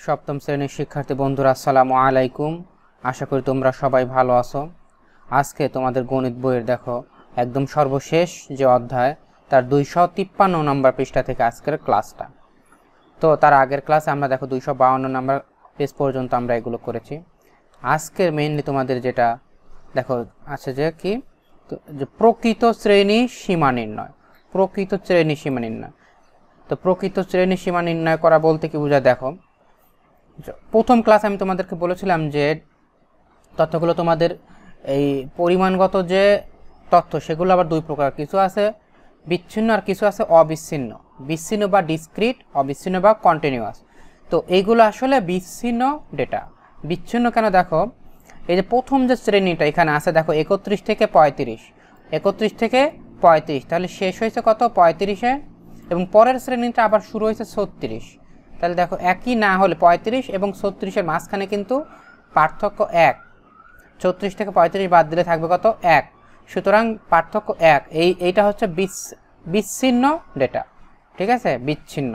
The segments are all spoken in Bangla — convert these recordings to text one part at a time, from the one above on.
সপ্তম শ্রেণীর শিক্ষার্থী বন্ধুরা আসসালামু আলাইকুম। আশা করি তোমরা সবাই ভালো আছো। আজকে তোমাদের গণিত বইয়ের দেখো একদম সর্বশেষ যে অধ্যায় তার 253 নম্বর পৃষ্ঠা থেকে আজকের ক্লাসটা। তো তার আগের ক্লাসে আমরা দেখো 252 নম্বর পেজ পর্যন্ত আমরা এগুলো করেছি। আজকের মেইনলি তোমাদের যেটা দেখো আছে যে কি যে প্রকৃত শ্রেণী সীমা নির্ণয়। প্রকৃত শ্রেণী সীমা নির্ণয়। তো প্রকৃত শ্রেণী সীমা নির্ণয় করা বলতে কি বোঝায় দেখো, প্রথম ক্লাস আমি তোমাদেরকে বলেছিলাম যে তথ্যগুলো তোমাদের এই পরিমাণগত যে তথ্য সেগুলো আবার দুই প্রকার, কিছু আছে বিচ্ছিন্ন আর কিছু আছে অবিচ্ছিন্ন। বিচ্ছিন্ন বা ডিসক্রিট, অবিচ্ছিন্ন বা কন্টিনিউয়াস। তো এইগুলো আসলে বিচ্ছিন্ন ডেটা। বিচ্ছিন্ন কেন দেখো, এই যে প্রথম যে শ্রেণীটা এখানে আছে দেখো 31 থেকে 35, 31 থেকে 35, তাহলে শেষ হয়েছে কত 35-এ, এবং পরের শ্রেণীটা আবার শুরু হয়েছে 36। তাহলে দেখো একই না হলে 35 এবং 36-এর মাঝখানে কিন্তু পার্থক্য 1। 36 থেকে 35 বাদ দিলে থাকবে কত 1, সুতরাং পার্থক্য 1। এইটা হচ্ছে বিচ্ছিন্ন ডেটা, ঠিক আছে, বিচ্ছিন্ন।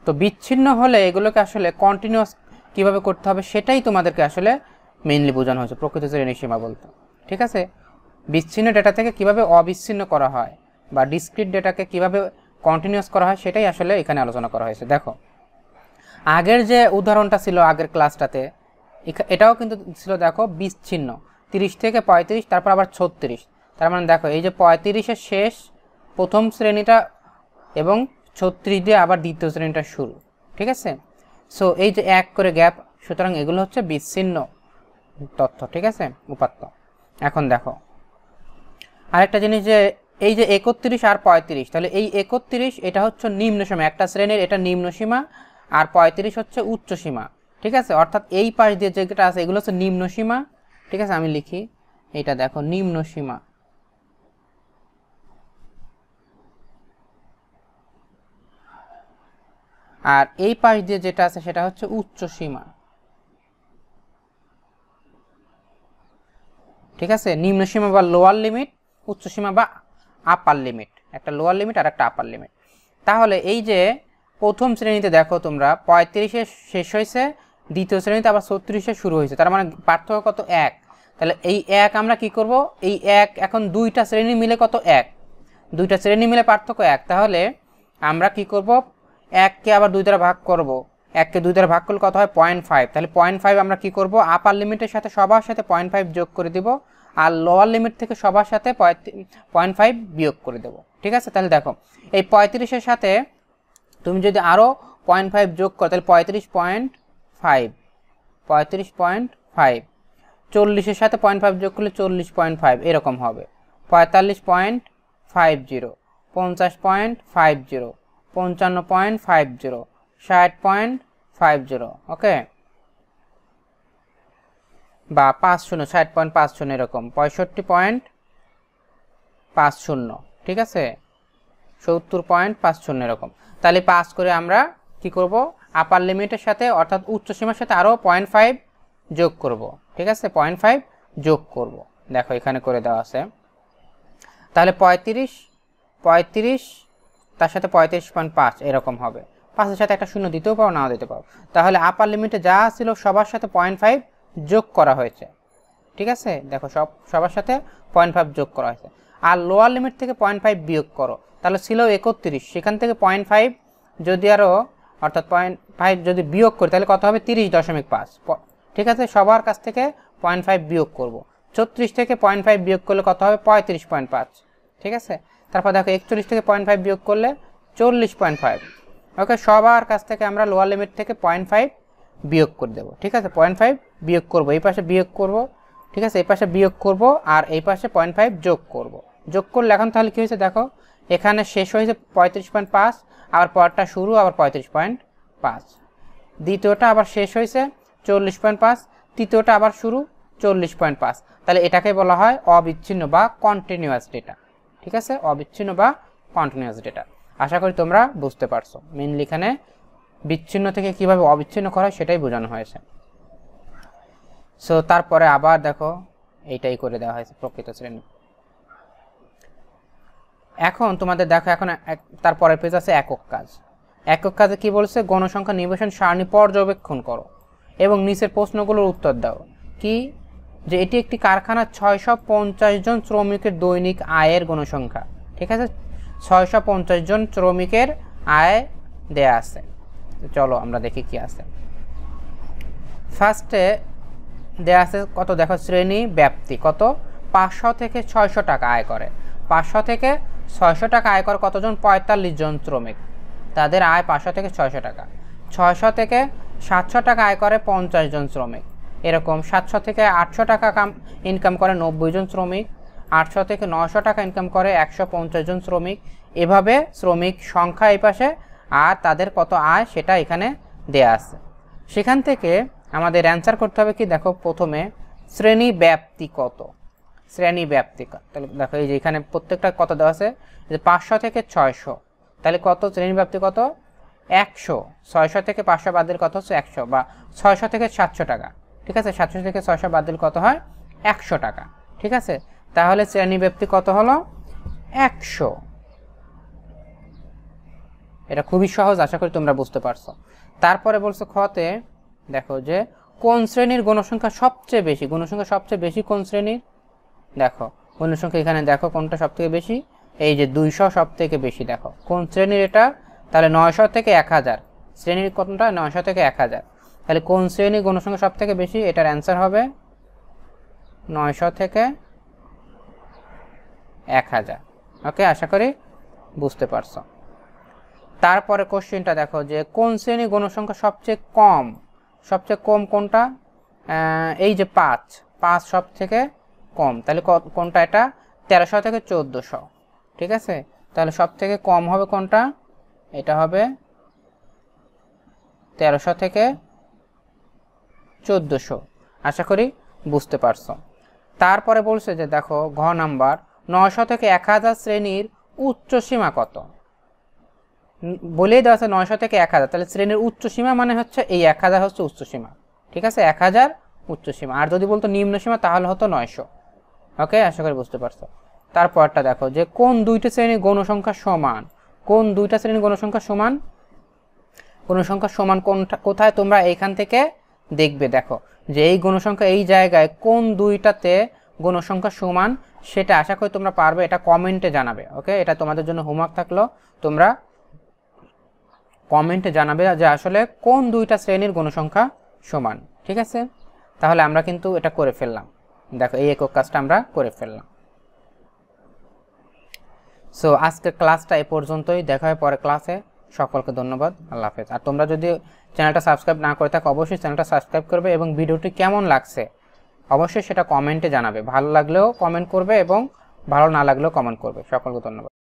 তো বিচ্ছিন্ন হলে এগুলোকে আসলে কন্টিনিউয়াস কিভাবে করতে হবে সেটাই তোমাদেরকে আসলে মেইনলি বোঝানো হয়েছে প্রকৃত শ্রেণী সীমা বলতে, ঠিক আছে। বিচ্ছিন্ন ডেটা থেকে কিভাবে অবিচ্ছিন্ন করা হয় বা ডিসক্রিট ডেটাকে কিভাবে কন্টিনিউয়াস করা হয় সেটাই আসলে এখানে আলোচনা করা হয়েছে। দেখো আগের যে উদাহরণটা ছিল আগের ক্লাসটাতে, এটাও কিন্তু ছিল দেখো বিচ্ছিন্ন 30 থেকে 35, তারপর আবার 36। তার মানে দেখো এই যে 35-এর শেষ প্রথম শ্রেণীটা এবং 36 দিয়ে আবার দ্বিতীয় শ্রেণীটা শুরু, ঠিক আছে। সো এই যে 1 করে গ্যাপ, সুতরাং এগুলো হচ্ছে বিচ্ছিন্ন তথ্য, ঠিক আছে, উপাত্ত। এখন দেখো আরেকটা জিনিস যে এই যে 31 আর 35, তাহলে এই 31 এটা হচ্ছে নিম্ন সীমা, একটা শ্রেণীর এটা নিম্ন সীমা, আর 35 হচ্ছে উচ্চ সীমা, ঠিক আছে। অর্থাৎ এই পাশ দিয়ে যেটা আছে এগুলো হচ্ছে নিম্ন সীমা, ঠিক আছে। আমি লিখি এটা দেখো নিম্ন সীমা, আর এই পাশ দিয়ে যেটা আছে সেটা হচ্ছে উচ্চ সীমা, ঠিক আছে। নিম্ন সীমা বা লোয়ার লিমিট, উচ্চ সীমা বা আপার লিমিট, একটা লোয়ার লিমিট আর একটা আপার লিমিট। তাহলে এই যে প্রথম শ্রেণীতে দেখো তোমরা 35-এ শেষ হয়েছে, দ্বিতীয় শ্রেণীতে আবার 36-এ শুরু হয়েছে, তার মানে পার্থক্য কত 1। তাহলে এই 1 আমরা কি করব, এই 1 এখন দুইটা শ্রেণী মিলে কত 1, দুইটা শ্রেণী মিলে পার্থক্য 1। তাহলে আমরা কি করব, 1কে আবার 2 দ্বারা ভাগ করব, 1কে 2 দ্বারা ভাগ করলে কত হয় 0.5। তাহলে 0.5 আমরা কি করব, আপার লিমিটের সাথে সবার সাথে 0.5 যোগ করে দিব, আর লোয়ার লিমিট থেকে সবার সাথে 0.5 বিয়োগ করে দেব, ঠিক আছে। তাহলে দেখো এই 35-এর সাথে তুমি যদি আরও 0.5 যোগ করো তাহলে 35.5, 35.5, 40-এর সাথে 0.5 যোগ করলে 40.5 এরকম হবে, 45.50, 50.50, 55.50, 60.50, ওকে, বা 50, 60.50 এরকম, 65.50, ঠিক আছে, 70.50 এরকম। তাহলে 5 করে আমরা কি করব, আপার লিমিটের সাথে অর্থাৎ উচ্চ সীমার সাথে আরও 0.5 যোগ করব, ঠিক আছে, 0.5 যোগ করব। দেখো এখানে করে দেওয়া আছে। তাহলে 35 তার সাথে 35.5 এরকম হবে, 5-এর সাথে একটা শূন্য দিতেও পারো নাও দিতে পারো। তাহলে আপার লিমিটে যা ছিল সবার সাথে 0.5 যোগ করা হয়েছে, ঠিক আছে। দেখো সবার সাথে 0.5 যোগ করা হয়েছে, আর লোয়ার লিমিট থেকে 0.5 বিয়োগ করো, তাহলে ছিল 31, সেখান থেকে 0.5 যদি আরও অর্থাৎ 0.5 যদি বিয়োগ করি তাহলে কত হবে 30.5, ঠিক আছে। সবার কাছ থেকে 0.5 বিয়োগ করব, 36 থেকে 0.5 বিয়োগ করলে কত হবে 35.5, ঠিক আছে। তারপর দেখো 41 থেকে 0.5 বিয়োগ করলে 40.5, ওকে। সবার কাছ থেকে আমরা লোয়ার লিমিট থেকে 0.5 বিয়োগ করে দেবো, ঠিক আছে, 0.5 বিয়োগ করব, এই পাশে বিয়োগ করব, ঠিক আছে, এই পাশে বিয়োগ করব, আর এই পাশে 0.5 যোগ করব। যোগ করলে এখন তাহলে কী হয়েছে দেখো, এখানে শেষ হয়েছে 35.5, আবার পরটা শুরু আবার 35.5, দ্বিতীয়টা আবার শেষ হয়েছে 40.5, তৃতীয়টা আবার শুরু 40.5। তাহলে এটাকে বলা হয় অবিচ্ছিন্ন বা কন্টিনিউয়াস ডেটা, ঠিক আছে, অবিচ্ছিন্ন বা কন্টিনিউয়াস ডেটা। আশা করি তোমরা বুঝতে পারছো মেইনলি এখানে বিচ্ছিন্ন থেকে কিভাবে অবিচ্ছিন্ন করা হয় সেটাই বোঝানো হয়েছে। সো তারপরে আবার দেখো এইটাই করে দেওয়া হয়েছে প্রকৃত শ্রেণী। এখন তোমাদের দেখো এখন তারপরের পেজ আছে একক কাজ। একক কাজে কি বলছে, গণসংখ্যা নিবেশন সারণী পর্যবেক্ষণ করো এবং নিচের প্রশ্নগুলোর উত্তর দাও। কি, যে এটি একটি কারখানার 650 জন শ্রমিকের দৈনিক আয়ের গণসংখ্যা। ঠিক আছে, 650 জন শ্রমিকের আয় দেয়া আছে। চলো আমরা দেখি কি আছে। ফার্স্টে দেয়া আছে কত, দেখো শ্রেণী ব্যাপ্তি কত, 500 থেকে 600 টাকা আয় করে। 500 থেকে 600 টাকা আয় করে কতজন, 45 জন শ্রমিক, তাদের আয় 500 থেকে 600 টাকা। 600 থেকে 700 টাকা আয় করে 50 জন শ্রমিক। এরকম 700 থেকে 800 টাকা ইনকাম করে 90 জন শ্রমিক। 800 থেকে 900 টাকা ইনকাম করে 150 জন শ্রমিক। এভাবে শ্রমিক সংখ্যা এই পাশে আর তাদের কত আয় সেটা এখানে দেয়া আছে। সেখান থেকে আমাদের অ্যান্সার করতে হবে কি, দেখো প্রথমে শ্রেণী ব্যাপ্তি কত, শ্রেণী ব্যাপ্তি তাহলে দেখো এই যে এখানে প্রত্যেকটা কত দেওয়া আছে, যে 500 থেকে 600, তাহলে কত শ্রেণী ব্যাপ্তি কত, 100। 600 থেকে 500 বাদ দিলে কত হচ্ছে 100, বা 600 থেকে 700 টাকা। ঠিক আছে, 700 থেকে 600 বাদ দিলে কত হয়, 100 টাকা। ঠিক আছে, তাহলে শ্রেণী ব্যাপ্তি কত হলো, 100। এটা খুবই সহজ, আশা করি তোমরা বুঝতে পারছো। তারপরে বলছো খতে, দেখো যে কোন শ্রেণীর গণসংখ্যা সবচেয়ে বেশি, গণসংখ্যা সবচেয়ে বেশি কোন শ্রেণীর, দেখো গণসংখ্যা এখানে দেখো কোনটা সবথেকে বেশি, এই যে 200 সবথেকে বেশি। দেখো কোন শ্রেণীর এটা, তাহলে 900 থেকে 1000, শ্রেণীর কোনটা, 900 থেকে 1000। তাহলে কোন শ্রেণীর গণসংখ্যা সবথেকে বেশি, এটার অ্যান্সার হবে 900 থেকে 1000। ওকে, আশা করি বুঝতে পারছো। তারপরে কোশ্চেনটা দেখো যে কোন শ্রেণীর গণসংখ্যা সবচেয়ে কম, সবচেয়ে কম কোনটা, এই যে 5 সব থেকে কম, তাহলে কোনটা, এটা 1300 থেকে 1400। ঠিক আছে, তাহলে সব থেকে কম হবে কোনটা, এটা হবে 1300 থেকে 1400। আশা করি বুঝতে পারছো। তারপরে বলছে যে দেখো ঘ নাম্বার, 900 থেকে 1000 শ্রেণীর উচ্চ সীমা কত, বলেই দেওয়া আছে 900 থেকে 1000, তাহলে শ্রেণীর উচ্চ সীমা মানে হচ্ছে এই 1000 হচ্ছে উচ্চ সীমা। ঠিক আছে, 1000 উচ্চ সীমা, আর যদি বলতো নিম্ন সীমা তাহলে হতো 900। ওকে, আশা করি বুঝতে পারছো। তারপরটা দেখো যে কোন দুইটা শ্রেণীর গণসংখ্যা সমান, কোন দুইটা শ্রেণীর গণসংখ্যা সমান, গণসংখ্যা সমান কোনটা, কোথায় তোমরা এইখান থেকে দেখবে, দেখো যে এই গণসংখ্যা এই জায়গায় কোন দুইটাতে গণসংখ্যা সমান, সেটা আশা করি তোমরা পারবে, এটা কমেন্টে জানাবে। ওকে, এটা তোমাদের জন্য হোমওয়ার্ক থাকলো, তোমরা কমেন্টে জানাবে যে আসলে কোন দুইটা শ্রেণীর গণসংখ্যা সমান। ঠিক আছে, তাহলে আমরা কিন্তু এটা করে ফেললাম, দেখো এই একক কাজটা আমরা করে ফেললাম। সো আজকের ক্লাসটা এই পর্যন্তই, দেখা হয় পরে ক্লাসে। সকলকে ধন্যবাদ, আল্লাহ হাফেজ। আর তোমরা যদি চ্যানেলটা সাবস্ক্রাইব না করে থাকো অবশ্যই চ্যানেলটা সাবস্ক্রাইব করবে এবং ভিডিওটি কেমন লাগছে অবশ্যই সেটা কমেন্টে জানাবে। ভালো লাগলেও কমেন্ট করবে এবং ভালো না লাগলেও কমেন্ট করবে। সকলকে ধন্যবাদ।